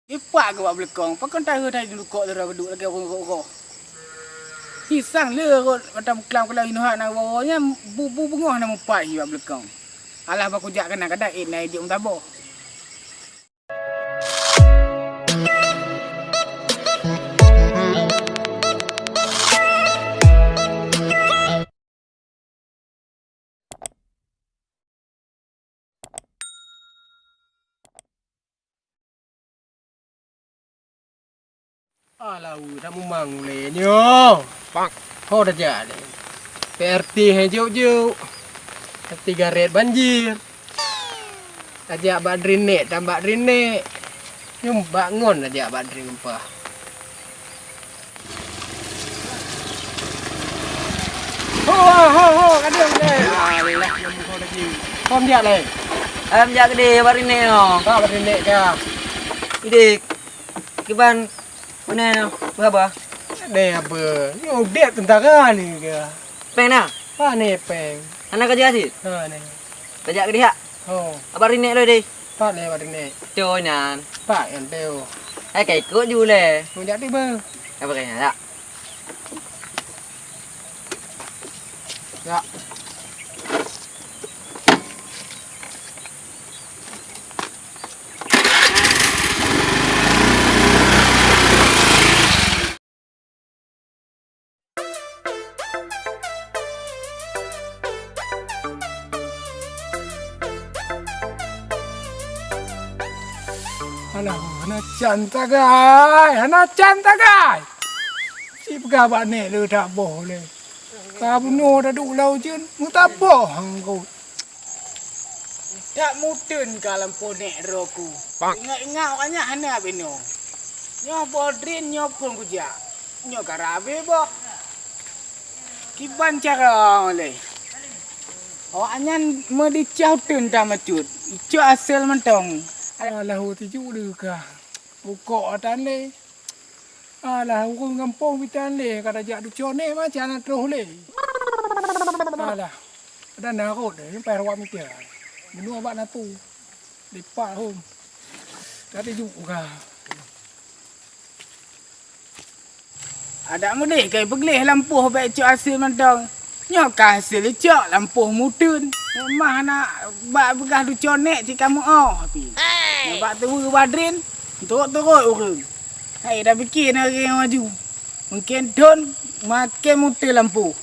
Ipak ke buat belakang. Pakai tahu tadi dulu kok terus duduk lagi kok. Hisang le kot macam kelam-kelam ini hak nak bawanya bu bengah nak mupai buat belakang. Alah baku jak kena kada naik dia untabo. Alah, dah memang le nyo. Pak, kau dah jadi. PRT hijau-hijau. Tiga red banjir. Ajak badrin nek, tambah drin nek. Nyumbak ngon ajak badrin empah. Ho, kadang le. Alah, yang kau dah ji. Kau dia le. Jak gede barin nek no. Kau badrin nek kah? Idik. Kiban mana berapa? Deh apa? Yo dek tentara ni ke? Peng na. Ha ni peng. Anak kerja sih. Ha ni. Jak gede hak. Oh, Barin nek lo deh. pak le badrin nek. Cho nan. Pak yang teo. Ai kai ko ju le. Mau jadi ber. Apa kai na. Ya. Alah, anak cantik guys, anak cantik guys. Si pegabat ni lu tak boleh. Kau no dah duk lau je, mu tak bohong kau. Tak mudun kalam ponek roku. Ingat-ingat kanya hana beno. Nyo bodrin nyo pun kujak. Nyo karabe boh. Kiban cara le. Oh anyan me dicau tun ta macut. Icu asal mentong. Alah, tiju dekat. Buka tan le. Alah, aku ngampung bitan le, kata jak du cone macam nak terus le. Alah, ada narot le, sampai rawat mikir. Menua bak natu. Lipat hom. Tadi juga. Ada mudih kai begleh lampuh baik cuk asal mentong. Nyo ka hasil cuk lampuh mudun. Memang nak bak begah du conek cik kamu api. Bak tu badrin. Turut-turut orang. Hai dah fikir nak yang maju. Mungkin don makin muter lampu.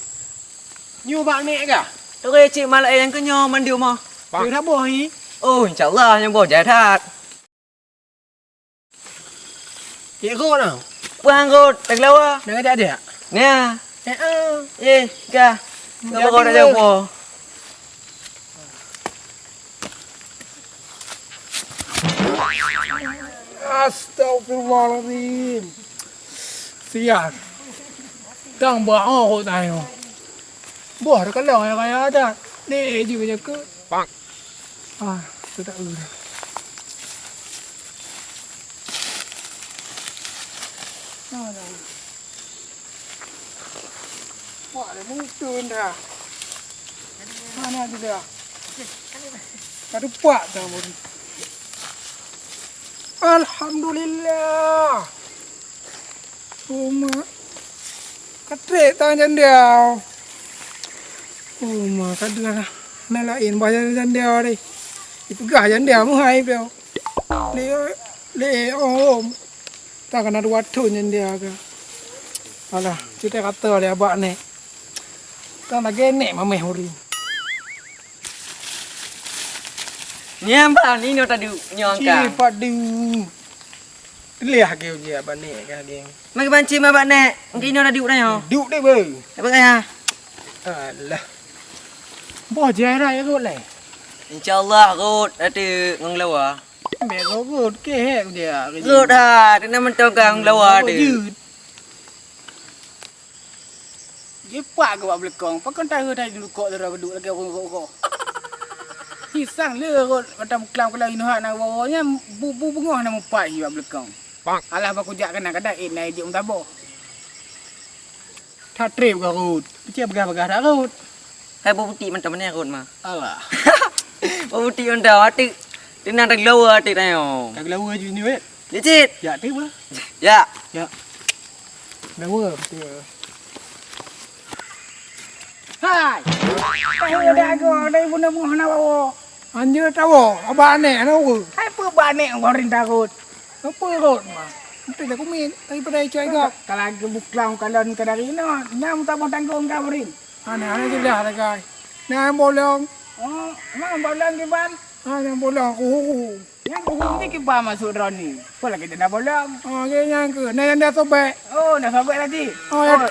Nyu bak nek kah? Ore cik malak yang kenyo mandiu mah. Dia dah boh ni. Oh, insyaallah yang bo jahat. Dia kau dah. Puang ko tak lawa. Dah ada dia. Nè. Eh, Ka. Ngapa kau dah jauh po? Astagfirullahaladzim. Siap. Tang buat kau tayo. Buat kalau yang kaya ada. Ni juga ke. Pak. Ah, tu tak boleh. Wah, ada mungkin dah. Mana tu dia? Ada buat dah pun. Alhamdulillah. Uma katre tangan dia. Uma kadang nalain bayar dia deh. Ibu gah dia mu hai bel. Le om. Tak kena dua tu dia ke. Alah, kita kata dia abak ni. Tak nak genek mameh huri. Nyamba ni no tadi nyong ka. Ci padu. Lihat ke je abak ni ke geng. Mai banci ma bak nek. Ngki no tadi udah yo. Duk deh ber. Apa kaya? Alah. Boh jera ya kot le. Insyaallah kot ate ngong lawa. Mẹ có gột cái hệ dia. Kot ha, kena mentong kang lawa de. Ipak ke buat belakang. Pakai tahu tadi dulu kok terus duduk lagi kok. Hisang le kot macam kelam-kelam ini hak nak bawanya bu bengah nak mupai buat belakang. Alah baku jak kena kada naik dia untabo. Thật trêu cả gột. Chia begah-begah dah gột. Hai bo putih mentong mana kot ma. Alah. Bo putih mentong ate. Tinang tak lawa ate dah yo. Kag lawa je ni weh. Licit. Ya tiba. Ya. Dah worm tu. Hai. Tahu ada aku dari bunda muh na bawa. Anja tahu, abang anek nak ke? Hai pe banek ngorin takut. Apa kot mah? Nanti aku min, daripada cuai gak. Kalau aku buklang kalon ke dari no, nyam tak mau tanggung kabarin. Anak-anak tu dah ada kai. Nah bolong, Oh, mang bolang ke ban? yang bolong aku. Yang kuhung ni ke ba masuk Roni. Apa lagi dia nak bolang? Yang ke, nah yang dah sobek. Oh, nak sampai lagi.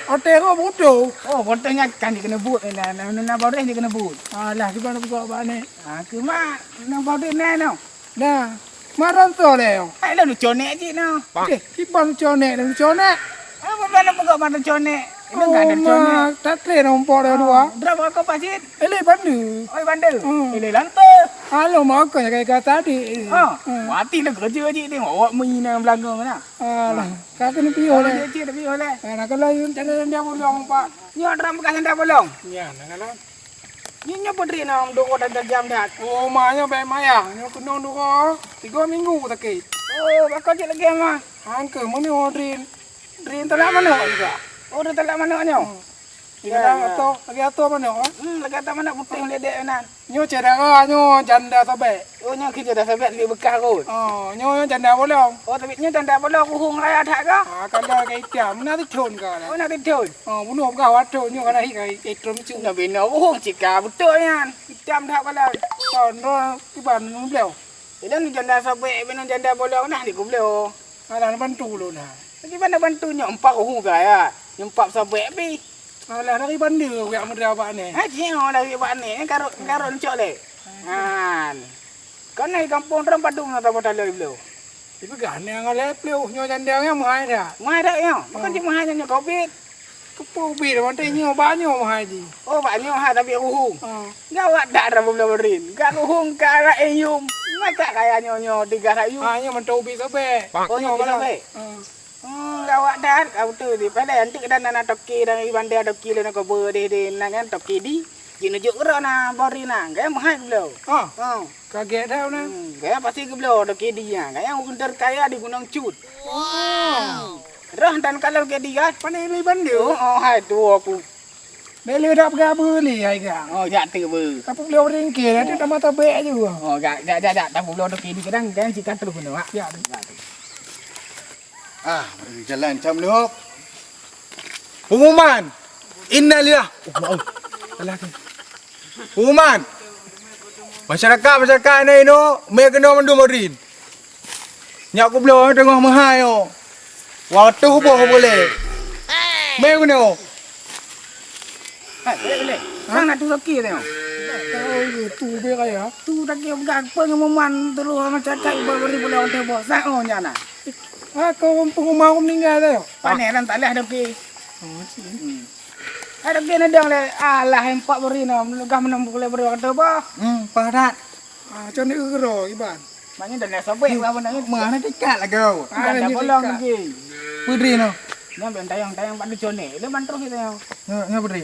Hotel kau bodoh. Oh, fotonya kan dia kena but. Nak boring dia kena but. Alah, kita nak buka abang anek. Aku mah nak boring ni no. Dah, marah tu leh. Hai dah lu conek je no. Kita lu conek, lu conek. Apa mana buka mata conek? Ini enggak ada conek. Tak kira nombor dah dua. Berapa kau pasit? Eleh bandu. Oi bandel. Hmm. Ini lantai. Halo, mau kau yang kayak tadi. Oh, mati dah kerja je tengok awak main dalam belakang mana. Alah, kakak ni pion leh. Dia tapi oleh. Nak kalau yang cara dia bolong pak. Ni orang bekas anda bolong. Ya, nak kalau. Ni nyopo dri nam doko dan jam dah. Oh, mahnya baik mayang. Ni kena dulu. 3 minggu tak kait. Oh, bakal je lagi mah. Angke mana ordin? Ordin tak mana juga. Oh, dah tak mana nyo. Kita atau lagi atau mana? Lagi tak mana putih ledek nan. Nyo cedera nyo janda sampai. Oh, nyo kerja dah sampai di bekas kot. Oh, nyo janda bolong. Oh, tapi nyo tanda bolong kuhung raya tak ke? Kalau kayak tiap mana tu thon kau Oh, lah. nak tidur. Oh, bunuh kau wato nyo kana kayak trom cu. Nak bina kuhung cika betul yan. Jam dah kalau. Kon ro iban nu beliau. Ini ni janda sampai bina janda bolong nah di kublo. Alah bantu lu nah. Lagi mana bantu nyo empat kuhung kaya. Empat sampai pi. Alah dari bandar yang muda apa ni? Ha tengok lagi buat ni karo encok le. Han. Kan ni kampung orang Padung atau Kota Loi belum. Ibu kan yang oleh beliau nyo janda yang mahal dah. Mai dak yo. Bukan cuma hanya nyo Covid. Kepu bir mantai nyo banyak mahal ji. Oh banyak ha tapi kuhung. Oh. Gawat dak dah belum berin. Gak kuhung ke arah Eyum. Masa kaya nyo 3 rayu. Hanya mentau bir sampai. Oh nyo sampai. Gawat dah kau tu di pada nanti dan nak toki dan ibanda toki le nak ber de nak kan toki di. Jin juk ro na borina. Gaya mahal belum. Ah, Oh. kaget dah na. Gaya pasti ke belum toki dia. Gaya unter kaya di Gunung Cut. Wow. Roh dan kalau ke dia Pandai ni bandar. oh hai tu aku. Beli dah pergi apa ni hai kan. Oh jak tu ber. Tapi beliau ringkir nanti dah mata baik juga. Oh jak tak belum toki di kadang kan sikat terus benar. Ya. Ah, mari jalan macam ni hop. Pengumuman. Innalillah. Oh, salah ke? Pengumuman. Masyarakat ni no, mereka kena mandu marin. Nyak aku belum tengah mahal yo. Waktu boleh. Mereka kena. Hai boleh. Sang nak tu toki tengok. Oh, tu be kaya. Tu toki bukan pengumuman terus masyarakat beri boleh orang tebak. Sang oh nyana. Ah, kau pengumuman aku meninggal dah. Panen tak leh toki. Ada kena dong le alah empat beri no gah menang boleh beri orang tebak. Padat. Ah, macam ni uro iban. Banyak dan sobek apa nang Mana dekat lah kau. ada bolong lagi. Putri no. Nya ben tayang bantu jone. Le bantu kita yo. Nya putri.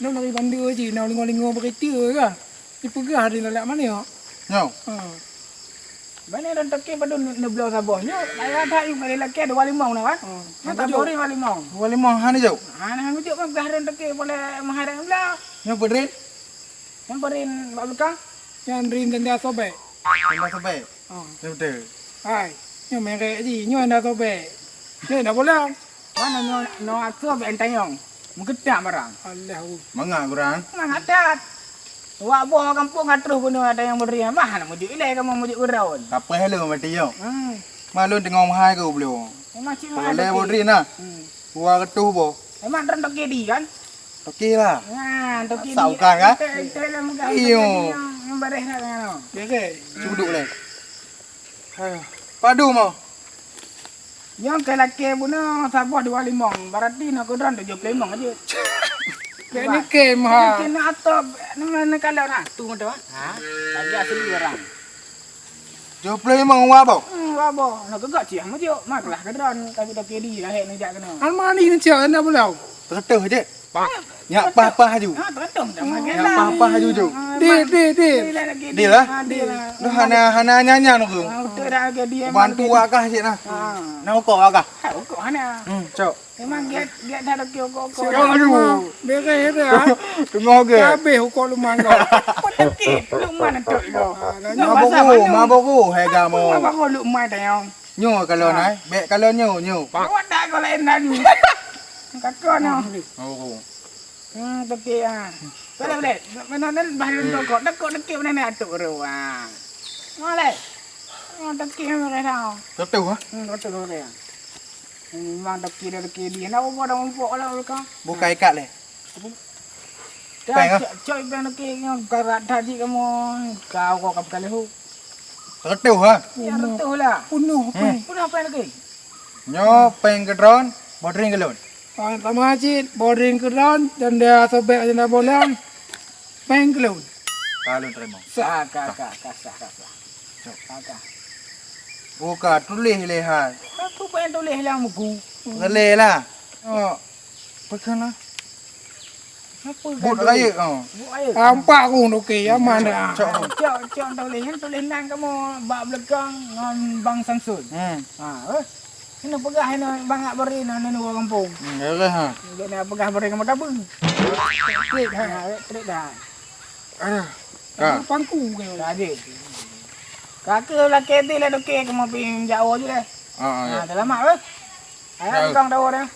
Nak lagi bandar je, nak lingo-lingo berita ke. Ni pegah di lalak mana ya? Nya. Banyak dan toki padu neblo sabohnya. Saya ada yang balik lagi ada walimau nak kan. Nya tak bori walimau. Boleh mah hani jauh. Ana ngujuk kan gahran toki boleh maharang belah. Nya putri. Yang berin bak luka. Yang rin tanda sobek. Anda sampai. Oh. Ya betul. Hai, nyo merek je, nyo anda sobek. Ni dah boleh. Mana no aku ben tayong. Menggedak barang. Allah. Mangga kurang. Mang adat. Wak boh kampung terus pun ada yang beri. Mah nak mujuk ilai kamu mujuk uraun. Apa hello mati yo. Malu tengok mahal kau belum. Memang cik Boleh putri nah. Buah ketuh bo. Memang ren toki di kan. Okey lah. Nah, toki di. Saukan kan? Iyo. Yang bareh nak kan. Okey. Cuduk leh. Padu mau. Yang kelaki punya sabah dua limong. Berarti nak kudran 7 limong aja. Kayak ni kem ha. Kena atop. Nak kalau nak. Tu macam ha? Lagi asli orang. Joplay memang apa? Apa? Nak gegak cik amat je. Maklah kudran. Tapi toki di lah. Hek nak kena. Almani ni cak anda boleh. Tertuh je. Nyak pah-pah ju. Ha tertung dah makan Nyak pah-pah ju ju. Di. Dia lah. Dia lah. Lu hana nyanya nu ke. Betul dah ke dia. Bantu akah cik nah. Ha. Nak kok akah. Ha kok hana. Cok. Memang dia dah kio kok. Aduh. Bega itu ya. Tengok ke. Kabeh hukum lu mangga. Poteki lu mana tok lo. Maboku hega mo. Apa kau lu mai dah yang. Nyo kalau nai, bek kalau nyo. Kau dah kau lain lagi. Kakak no. Maboku. Teki ah. Boleh. Mana bahan kok. Dak kok teki mana nak atuk ru ah. Boleh. Teki mana dah. Betul ha? Betul boleh. Memang teki dia. Nak apa dah umpuk lah kau. Bukai kat le. Coy bang teki karat tadi kamu. Kau kau kali hu. Betul ha? Ya betul lah. Penuh. Udah apa lagi? Nyo peng kedron, bodring kelon. Pertama cit, boring keran dan dia sobek jenda bolan. Pengkelun. Kalau terima. Kakak. Buka tulis lehat. Aku pengen tulis lah muku. Relay lah. Oh. Pekan lah. Apa But raya kau. Ayo. Nampak aku okey aman dah. Cok tulis nang kamu bak belakang dengan Bang Samsul. Ini pegah ini Bang Ak Beri nak orang kampung. Ya ke ha. Dia nak pegah Beri kamu tabung. Trik dah. Ka. Pangku ke. Tadi. Kakak lah kete lah doke kamu pergi jauh je lah. Dah lama ke? Ayo kang dah orang.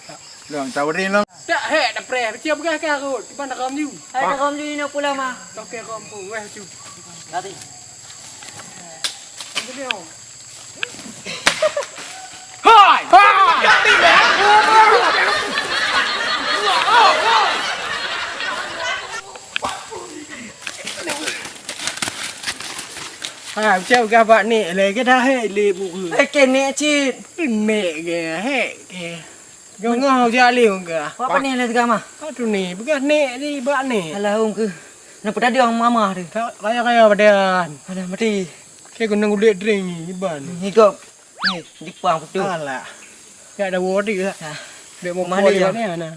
Lang tawarin lang. Tak dah pre, siap gah ke aku. Di mana kamu ni? Hai nak kamu ni nak pula mah. Okey kampung weh cu. Tadi. Ini oh. Hai. Cakap gawat ni lagi dah le buku. Kene cit. Nek ke ke. Ngau jali ke. Apa ni lah tegama? Aduh ni, bukan nek ni bak ni. Alah ke. Nak tadi orang mama tu. Kaya badan. Alah mati. Kayak guna gulit drink ni ban. Higop. Ni dipang betul. Alah. Ya ada wadi ke. Ha. Dia mau Mana koi dia? ni ana.